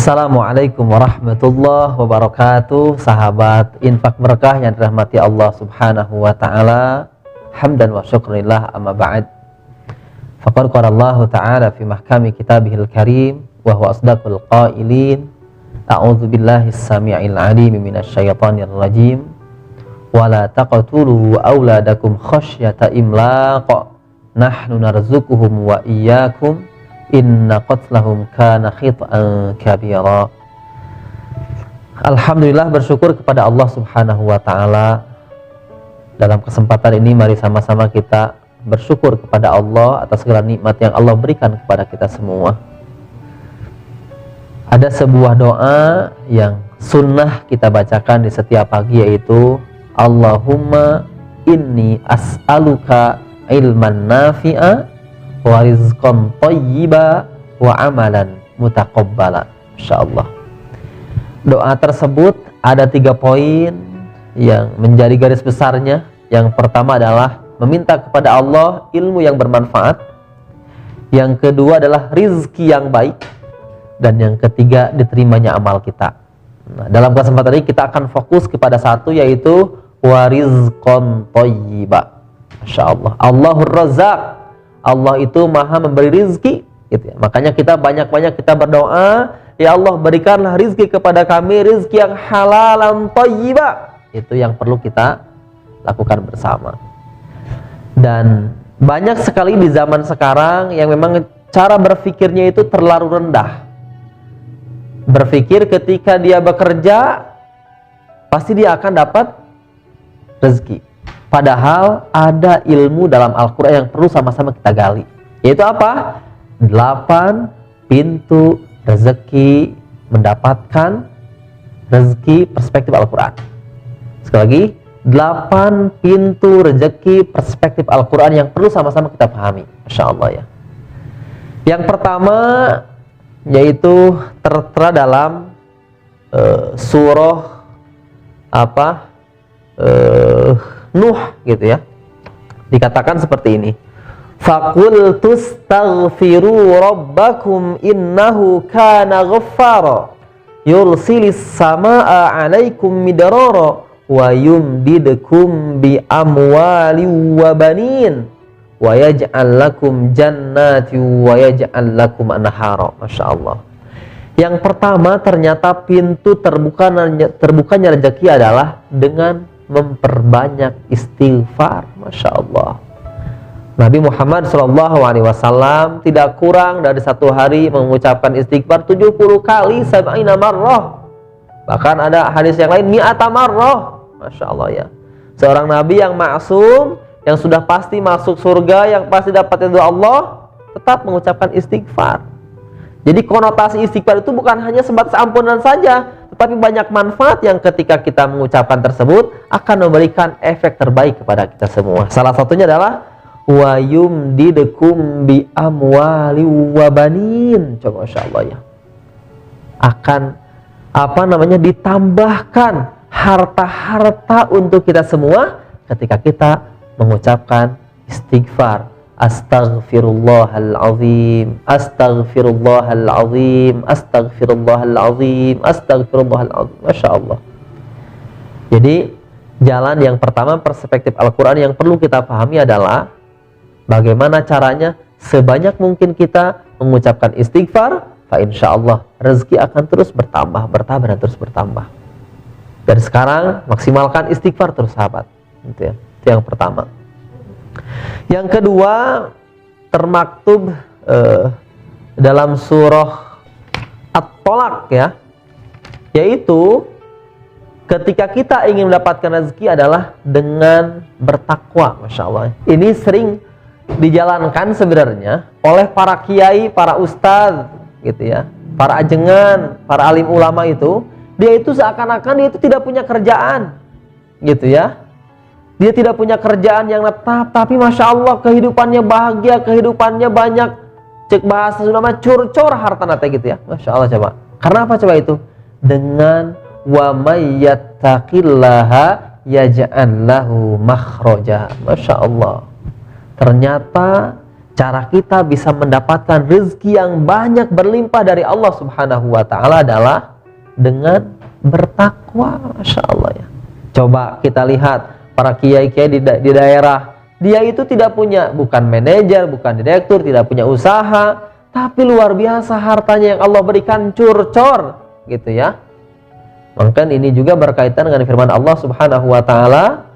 Assalamualaikum warahmatullahi wabarakatuh. Sahabat infak berkah yang dirahmati Allah subhanahu wa ta'ala, hamdan wa syukrillah, amma ba'd. Faqad qala Allah ta'ala fi mahkami kitabihil karim wa huwa asdaqul qailin. A'udzu billahi as-sami'il 'alim minasy syaithanir rajim. Wa la taqtulu auladakum khasyata imlaq. Nahnu narzuquhum wa iyyakum. Inna qatlahum kana khit'an kabira. Alhamdulillah, bersyukur kepada Allah subhanahu wa ta'ala. Dalam kesempatan ini mari sama-sama kita bersyukur kepada Allah atas segala nikmat yang Allah berikan kepada kita semua. Ada sebuah doa yang sunnah kita bacakan di setiap pagi, yaitu Allahumma inni as'aluka ilman nafi'a wa rizqan thayyiba wa amalan mutaqabbala. Insyaallah. Doa tersebut ada 3 poin yang menjadi garis besarnya. Yang pertama adalah meminta kepada Allah ilmu yang bermanfaat. Yang kedua adalah rizki yang baik. Dan yang ketiga, diterimanya amal kita. Nah, dalam kesempatan ini kita akan fokus kepada satu, yaitu wa rizqan thayyiba. Masyaallah. Allahur Razzaq. Allah itu maha memberi rizki, gitu ya. Makanya kita banyak-banyak kita berdoa, ya Allah berikanlah rizki kepada kami, rizki yang halalan thayyiba. Itu yang perlu kita lakukan bersama. Dan banyak sekali di zaman sekarang yang memang cara berpikirnya itu terlalu rendah. Berpikir ketika dia bekerja pasti dia akan dapat rezeki. Padahal ada ilmu dalam Al-Quran yang perlu sama-sama kita gali. Yaitu apa? 8 pintu rezeki, mendapatkan rezeki perspektif Al-Quran. Sekali lagi, 8 pintu rezeki perspektif Al-Quran yang perlu sama-sama kita pahami. Masya Allah ya. Yang pertama yaitu tertera dalam surah Nuh, gitu ya. Dikatakan seperti ini. Faqul tustaghfiru rabbakum innahu kana ghaffara yursilis samaa 'alaikum midrara wa yumdidukum bi amwalin wa banin wa yaj'al lakum jannatin wa yaj'al lakum anhara. Masyaallah. Yang pertama, ternyata pintu terbukanya rezeki adalah dengan memperbanyak istighfar. Masya Allah. Nabi Muhammad SAW tidak kurang dari 1 hari mengucapkan istighfar 70 kali, 70 marrah. Bahkan ada hadis yang lain 100 marrah. Masya Allah ya. Seorang Nabi yang maksum, yang sudah pasti masuk surga, yang pasti dapat ridho Allah, tetap mengucapkan istighfar. Jadi konotasi istighfar itu bukan hanya sebatas ampunan saja, tetapi banyak manfaat yang ketika kita mengucapkan tersebut akan memberikan efek terbaik kepada kita semua. Salah satunya adalah wa yumdidukum bi amwali wa banin. Coba Masya Allah ya. Akan ditambahkan harta-harta untuk kita semua ketika kita mengucapkan istighfar. Astaghfirullahalazim, astaghfirullahalazim, astaghfirullahalazim, astaghfirullahalazim. Masya Allah. Jadi jalan yang pertama perspektif Al-Quran yang perlu kita pahami adalah bagaimana caranya sebanyak mungkin kita mengucapkan istighfar, fa insyaallah rezeki akan terus bertambah dan terus bertambah. Dari sekarang maksimalkan istighfar terus, sahabat. Itu ya. Itu yang pertama. Yang kedua, termaktub dalam surah At-Tolak ya, yaitu ketika kita ingin mendapatkan rezeki adalah dengan bertakwa. Masya Allah. Ini sering dijalankan sebenarnya oleh para kiai, para ustadz, gitu ya, para ajengan, para alim ulama itu. Dia itu seakan-akan dia itu tidak punya kerjaan, gitu ya. Dia tidak punya kerjaan yang tetap, tapi Masya Allah kehidupannya bahagia, kehidupannya banyak, cek bahasa nama curcor harta nate, gitu ya. Masya Allah. Coba. Karena apa coba itu? Dengan wa may yattaqillaha yaj'al lahu makhraja. Masya Allah. Ternyata cara kita bisa mendapatkan rezeki yang banyak berlimpah dari Allah Subhanahu wa taala adalah dengan bertakwa. Masya Allah ya. Coba kita lihat para kiai-kiai di daerah, dia itu tidak punya, bukan manajer, bukan direktur, tidak punya usaha, tapi luar biasa hartanya yang Allah berikan curcor gitu ya. Maka ini juga berkaitan dengan firman Allah Subhanahu wa taala,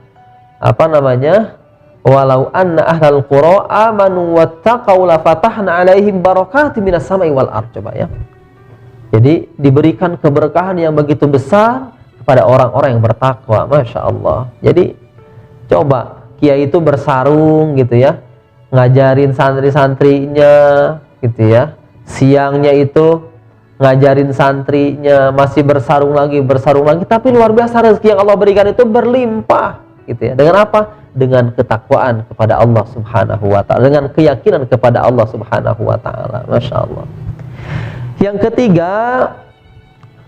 apa namanya? Walau anna ahlal qura amanu wattaqau la fatahna alaihim barakatim minas sama'i wal ardh. Coba ya. Jadi diberikan keberkahan yang begitu besar kepada orang-orang yang bertakwa. Masya Allah. Jadi coba kiai itu bersarung gitu ya, ngajarin santri-santrinya gitu ya. Siangnya itu ngajarin santrinya, masih bersarung lagi, tapi luar biasa rezeki yang Allah berikan itu berlimpah gitu ya. Dengan apa? Dengan ketakwaan kepada Allah Subhanahu wa taala, dengan keyakinan kepada Allah Subhanahu wa taala. Masya Allah. Yang ketiga,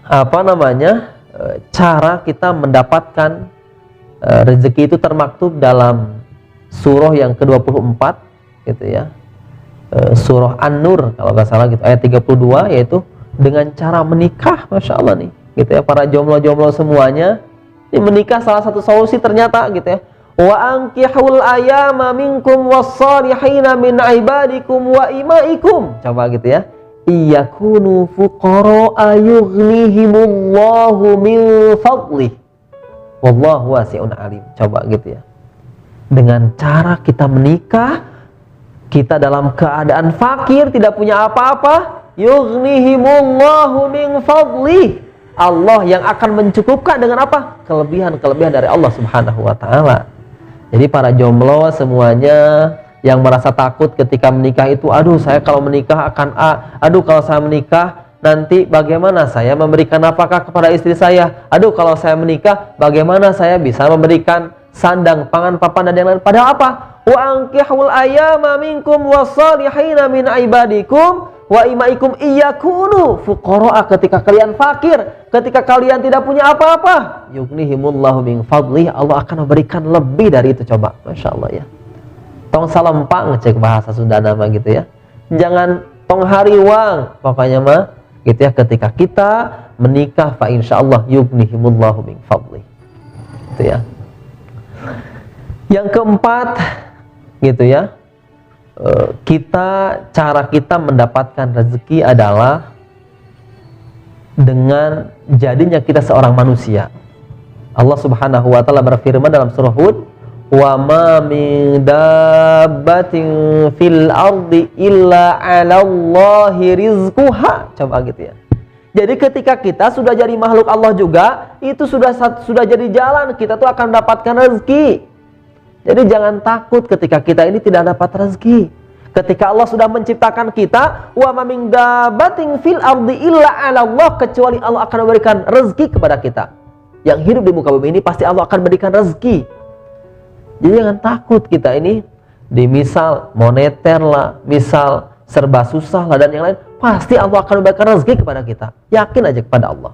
apa namanya? Cara kita mendapatkan rezeki itu termaktub dalam surah yang ke-24 gitu ya. Surah An-Nur kalau nggak salah gitu, ayat 32, yaitu dengan cara menikah. Masya Allah nih gitu ya, para jomblo-jomblo semuanya ini menikah salah satu solusi ternyata gitu ya. Wa ankihul ayama minkum wassalihina min ibadikum wa imaikum. Coba gitu ya. Iyakunu fuqara yughnihimullahu min fadlih. Wallahu wasi'un alim. Coba gitu ya. Dengan cara kita menikah, kita dalam keadaan fakir, tidak punya apa-apa, yughnihimullahu min fadlih. Allah yang akan mencukupkan dengan apa? Kelebihan-kelebihan dari Allah Subhanahu wa taala. Jadi para jomblo semuanya yang merasa takut ketika menikah itu, aduh saya kalau menikah akan aduh kalau saya menikah nanti bagaimana saya memberikan nafkah kepada istri saya, aduh kalau saya menikah bagaimana saya bisa memberikan sandang, pangan, papan dan yang lain. Padahal apa? Wa ankihul ayama minkum wassalihina min ibadikum wa imaikum iyakunu fuqara. Ketika kalian fakir, ketika kalian tidak punya apa-apa, yughnihimullahu min fadlih, Allah akan memberikan lebih dari itu. Coba, Masya Allah ya. Tong salempang, cek bahasa Sunda nama gitu ya. Jangan tong hariwang, pokoknya mah gitu ya. Ketika kita menikah, fa insyaallah yughnihimullahu min fadlih. Gitu ya. Yang keempat gitu ya, cara kita mendapatkan rezeki adalah dengan jadinya kita seorang manusia. Allah Subhanahu wa taala berfirman dalam surah Hud, wa ma min dabbatin fil ardi illa 'alallahi rizquha. Coba gitu ya. Jadi ketika kita sudah jadi makhluk Allah juga, itu sudah jadi jalan kita tuh akan mendapatkan rezeki. Jadi jangan takut ketika kita ini tidak dapat rezeki. Ketika Allah sudah menciptakan kita, wa ma min dabbatin fil ardi illa 'alallah, kecuali Allah akan memberikan rezeki kepada kita. Yang hidup di muka bumi ini pasti Allah akan berikan rezeki. Jadi jangan takut kita ini di misal moneter lah, misal serba susah lah dan yang lain, pasti Allah akan memberikan rezeki kepada kita. Yakin aja kepada Allah.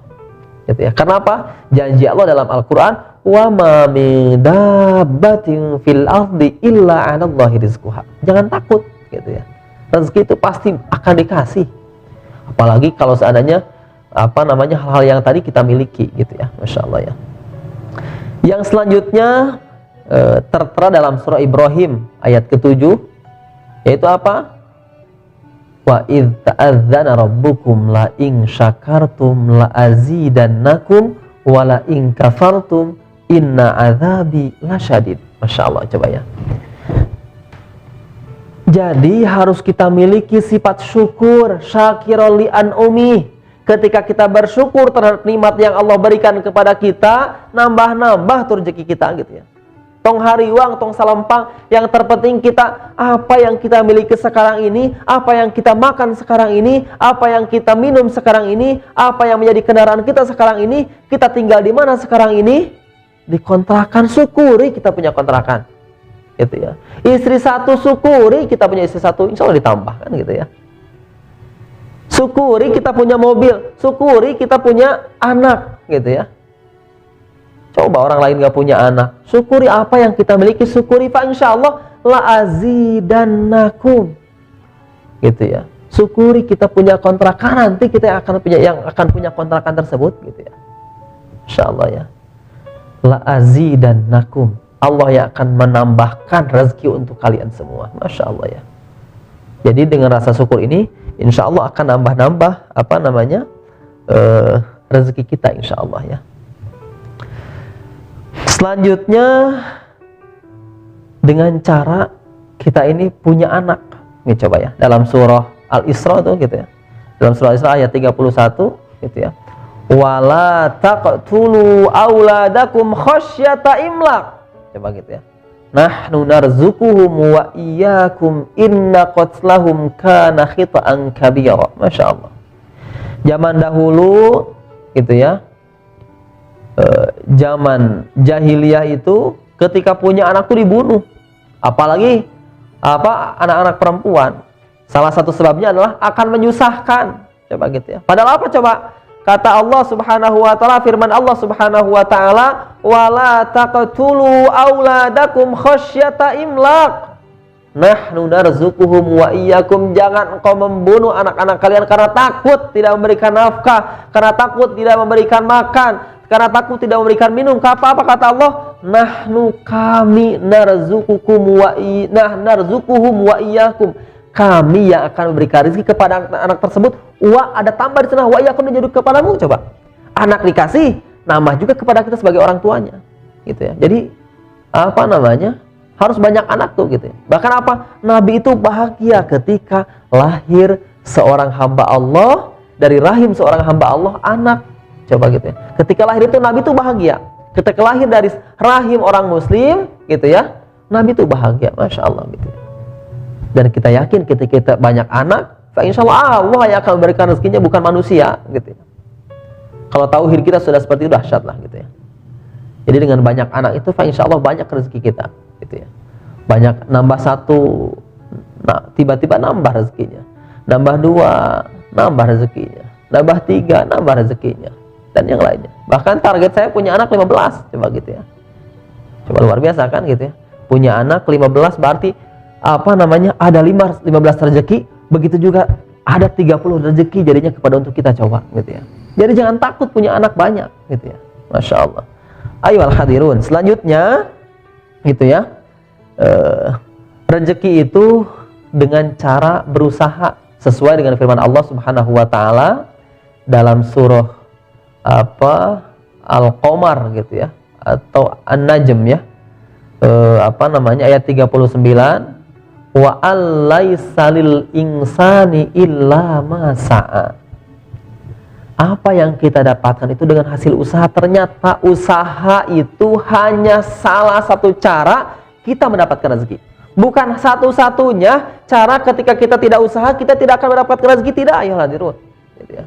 Gitu ya. Karena apa? Janji Allah dalam Al-Qur'an, wa ma min dabbatin fil ardi illa 'alallahi rizquha. Jangan takut gitu ya. Rezeki itu pasti akan dikasih. Apalagi kalau seandainya hal-hal yang tadi kita miliki gitu ya. Masya Allah ya. Yang selanjutnya tertera dalam surah Ibrahim ayat ke-7, yaitu apa? Wa idz ta'adzana rabbukum la in syakartum la azidannakum wa la in kafartum inna azabi lasyadid. Masya Allah, coba ya. Jadi harus kita miliki sifat syukur, syakirul li an'umi. Ketika kita bersyukur terhadap nikmat yang Allah berikan kepada kita, nambah-nambah tuh rezeki kita gitu ya. Tong hariwang, tong salempang, yang terpenting kita, apa yang kita miliki sekarang ini, apa yang kita makan sekarang ini, apa yang kita minum sekarang ini, apa yang menjadi kendaraan kita sekarang ini, kita tinggal di mana sekarang ini, di kontrakan, syukuri kita punya kontrakan. Gitu ya. Istri satu, syukuri kita punya istri satu, insya Allah ditambah kan gitu ya. Syukuri kita punya mobil, syukuri kita punya anak gitu ya. Coba orang lain gak punya anak, syukuri apa yang kita miliki, syukuri fa insyaallah la azidannakum. gitu ya. Syukuri kita punya kontrakan, nanti kita akan punya kontrakan tersebut, gitu ya. Insyaallah ya. La azidannakum, Allah yang akan menambahkan rezeki untuk kalian semua. Masya Allah ya. Jadi dengan rasa syukur ini, insya Allah akan nambah-nambah rezeki kita, insya Allah ya. Selanjutnya, dengan cara kita ini punya anak. Ini coba ya, dalam surah Al-Isra tuh gitu ya. Dalam surah Al-Isra ayat 31 gitu ya. Wala taqtulu auladakum khasyata imlaq. Coba gitu ya. Nahnu narzuquhum wa iyyakum inna qatlahum kana khita'an kabira. Masya Allah. Zaman dahulu gitu ya, zaman jahiliyah itu ketika punya anak tuh dibunuh. Apalagi anak-anak perempuan. Salah satu sebabnya adalah akan menyusahkan. Coba gitu ya. Padahal apa coba? Kata Allah Subhanahu wa taala, firman Allah Subhanahu wa taala, "Wala taqtulu auladakum khasyata imlaq. Nahnu narzuquhum wa iyyakum." Jangan engkau membunuh anak-anak kalian karena takut tidak memberikan nafkah, karena takut tidak memberikan makan, karena takut tidak memberikan minum. Apa kata Allah? Nahnu kami narzuqukum narzuquhum wa iyyakum. Kami yang akan memberikan rezeki kepada anak tersebut. Wa ada tambah di sana, wa iyyakum menjadi kepadamu. Coba, anak dikasih, nambah juga kepada kita sebagai orang tuanya, gitu ya. Jadi harus banyak anak tuh, gitu ya. Bahkan Nabi itu bahagia ketika lahir seorang hamba Allah, dari rahim seorang hamba Allah anak. Coba gitu ya. Ketika lahir itu Nabi itu bahagia. Ketika lahir dari rahim orang muslim, gitu ya, Nabi itu bahagia, masya Allah, gitu ya. Dan kita yakin ketika kita banyak anak, insya Allah Allah yang akan memberikan rezekinya, bukan manusia, gitu ya. Kalau tauhid kita sudah seperti itu, dahsyat lah, gitu ya. Jadi dengan banyak anak itu, insya Allah banyak rezeki kita, gitu ya. Banyak, nambah satu, tiba-tiba nambah rezekinya. Nambah dua, nambah rezekinya. Nambah tiga, nambah rezekinya. Dan yang lainnya. Bahkan target saya punya anak 15, coba gitu ya. Coba luar biasa kan, gitu ya. Punya anak 15 berarti ada 15 rezeki, begitu juga ada 30 rezeki jadinya kepada untuk kita, coba gitu ya. Jadi jangan takut punya anak banyak, gitu ya. Masya Allah. Ayo al-hadirun. Selanjutnya gitu ya, rezeki itu dengan cara berusaha sesuai dengan firman Allah Subhanahu wa taala dalam surah Al-Qamar gitu ya, atau An-Najm ya. Ayat 39, wa allaisa lil insani illa ma sa'a. Apa yang kita dapatkan itu dengan hasil usaha. Ternyata usaha itu hanya salah satu cara kita mendapatkan rezeki, bukan satu-satunya cara. Ketika kita tidak usaha, kita tidak akan mendapatkan rezeki. Tidak, ayo hadirun, gitu ya.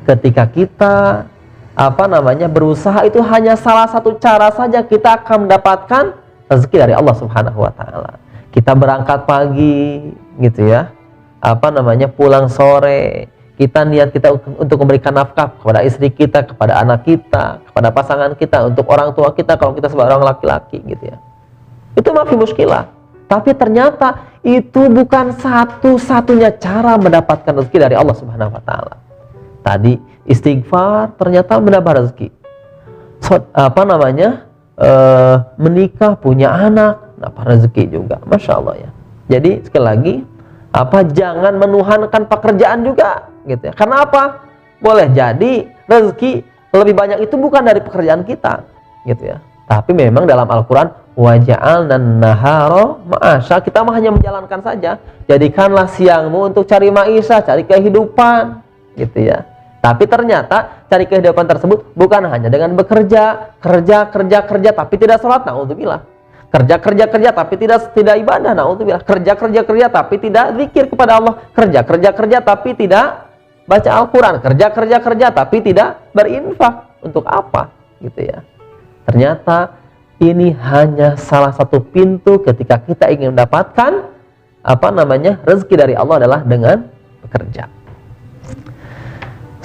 Ketika kita berusaha, itu hanya salah satu cara saja kita akan mendapatkan rezeki dari Allah Subhanahu wa taala. Kita berangkat pagi gitu ya, pulang sore, kita niat kita untuk memberikan nafkah kepada istri kita, kepada anak kita, kepada pasangan kita, untuk orang tua kita kalau kita sebagai orang laki-laki, gitu ya. Itu mafi muskilah. Tapi ternyata itu bukan satu-satunya cara mendapatkan rezeki dari Allah Subhanahu wa taala. Tadi istighfar ternyata menambah rezeki. Menikah, punya anak, dapat rezeki juga, masya Allah ya. Jadi sekali lagi, jangan menuhankan pekerjaan juga, gitu ya. Karena boleh jadi rezeki lebih banyak itu bukan dari pekerjaan kita, gitu ya. Tapi memang dalam Al-Quran, waja'alna nahara ma'asya, kita hanya menjalankan saja. Jadikanlah siangmu untuk cari maisha, cari kehidupan, gitu ya. Tapi ternyata cari kehidupan tersebut bukan hanya dengan bekerja, kerja, tapi tidak sholat, na'udzubillah. Kerja tapi tidak ibadah, na'udzubillah. Kerja tapi tidak zikir kepada Allah. Kerja tapi tidak baca Al-Quran. Kerja tapi tidak berinfak. Untuk apa? Gitu ya. Ternyata ini hanya salah satu pintu ketika kita ingin mendapatkan rezeki dari Allah adalah dengan bekerja.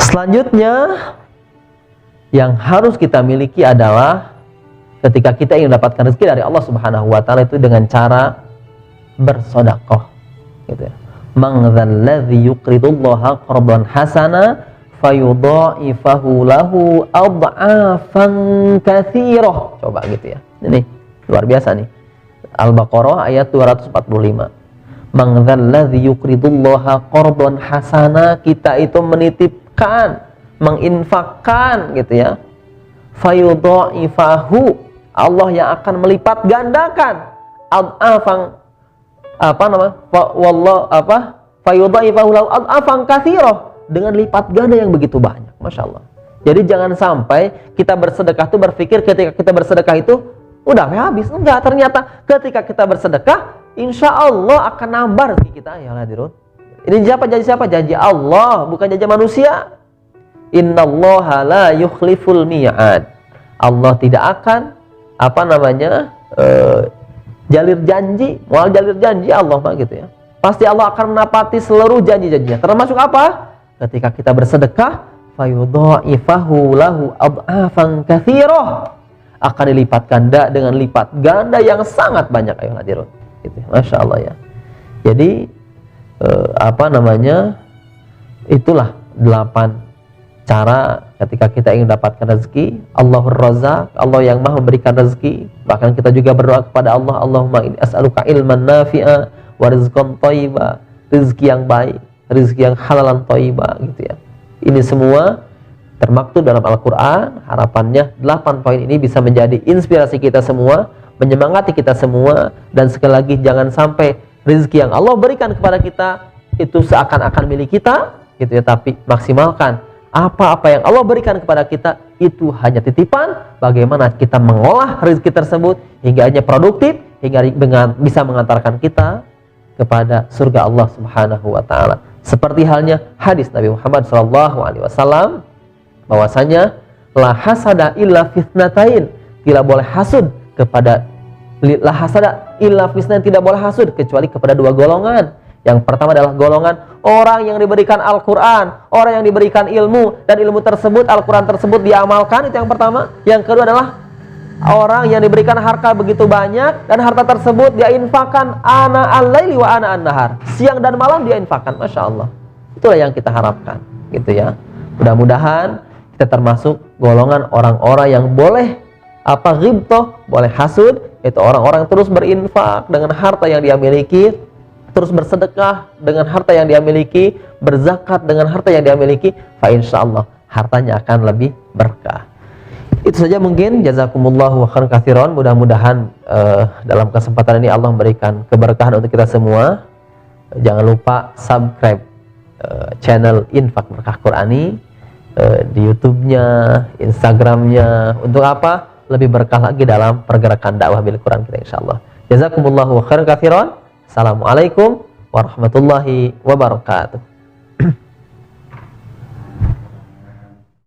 Selanjutnya yang harus kita miliki adalah ketika kita ingin mendapatkan rezeki dari Allah Subhanahu wa taala itu dengan cara bersedekah, gitu ya. Man dzalladzi yuqridullaha qardan hasana fayudha'ifahu lahu ad'afan katsirah. Coba gitu ya. Ini luar biasa nih. Al-Baqarah ayat 245. Man dzalladzi yuqridullaha qardan hasana, kita itu menitipkan, menginfakkan gitu ya. Fayudha'ifahu, Allah yang akan melipat gandakan. Ad'afan fayudha'ifahu lahu ad'afan katsirah, dengan lipat ganda yang begitu banyak. Masya Allah. Jadi jangan sampai kita bersedekah itu berpikir ketika kita bersedekah itu udah habis. Enggak, ternyata ketika kita bersedekah, insya Allah akan nambah rezeki kita. Ya hadirun. Ini janji siapa? Janji Allah, bukan janji manusia. Innallaha la yukhliful mi'ad. Allah tidak akan jalir janji, mual jalir janji Allah mah gitu ya. Pasti Allah akan menepati seluruh janji-janjinya. Termasuk apa? Ketika kita bersedekah, fayudha'ifahu lahu ad'afan katsirah, akan dilipat ganda dengan lipat ganda yang sangat banyak. Ayo hadirun. Gitu. Masya Allah ya. Jadi itulah 8 cara ketika kita ingin mendapatkan rezeki. Allahur Razzaq, Allah yang Maha memberikan rezeki. Bahkan kita juga berdoa kepada Allah, Allahumma inni as'aluka ilman nafi'a wa rizqan thayyiba, rezeki yang baik, rezeki yang halalan thayyiba gitu ya. Ini semua termaktub dalam Al-Qur'an. Harapannya 8 poin ini bisa menjadi inspirasi kita semua, menyemangati kita semua, dan sekali lagi jangan sampai rezeki yang Allah berikan kepada kita itu seakan-akan milik kita gitu ya, tapi maksimalkan apa-apa yang Allah berikan kepada kita itu hanya titipan. Bagaimana kita mengolah rezeki tersebut hingga hanya produktif, hingga bisa mengantarkan kita kepada surga Allah Subhanahu wa taala. Seperti halnya hadis Nabi Muhammad SAW bahwasanya la hasada illa fitnatain, tidak boleh hasud kepada la hasada illa fitnatain, tidak boleh hasud kecuali kepada 2 golongan. Yang pertama adalah golongan orang yang diberikan Al-Quran, orang yang diberikan ilmu, dan ilmu tersebut, Al-Quran tersebut diamalkan, itu yang pertama. Yang kedua adalah orang yang diberikan harta begitu banyak, dan harta tersebut dia infakkan ana al-laili wa ana an-nahar, siang dan malam dia infakkan. Masya Allah. Itulah yang kita harapkan gitu ya. Mudah-mudahan kita termasuk golongan orang-orang yang boleh ghibthah, boleh hasud, itu orang-orang terus berinfak dengan harta yang dia miliki, terus bersedekah dengan harta yang dia miliki, berzakat dengan harta yang dia miliki, fa insyaallah hartanya akan lebih berkah. Itu saja mungkin. Jazakumullahu khairan katsiran. Mudah-mudahan dalam kesempatan ini Allah memberikan keberkahan untuk kita semua. Jangan lupa subscribe channel Infak Berkah Qurani di YouTube-nya, Instagram-nya. Untuk apa? Lebih berkah lagi dalam pergerakan dakwah bil Quran kita insyaallah. Jazakumullahu khairan katsiran. Assalamualaikum warahmatullahi wabarakatuh.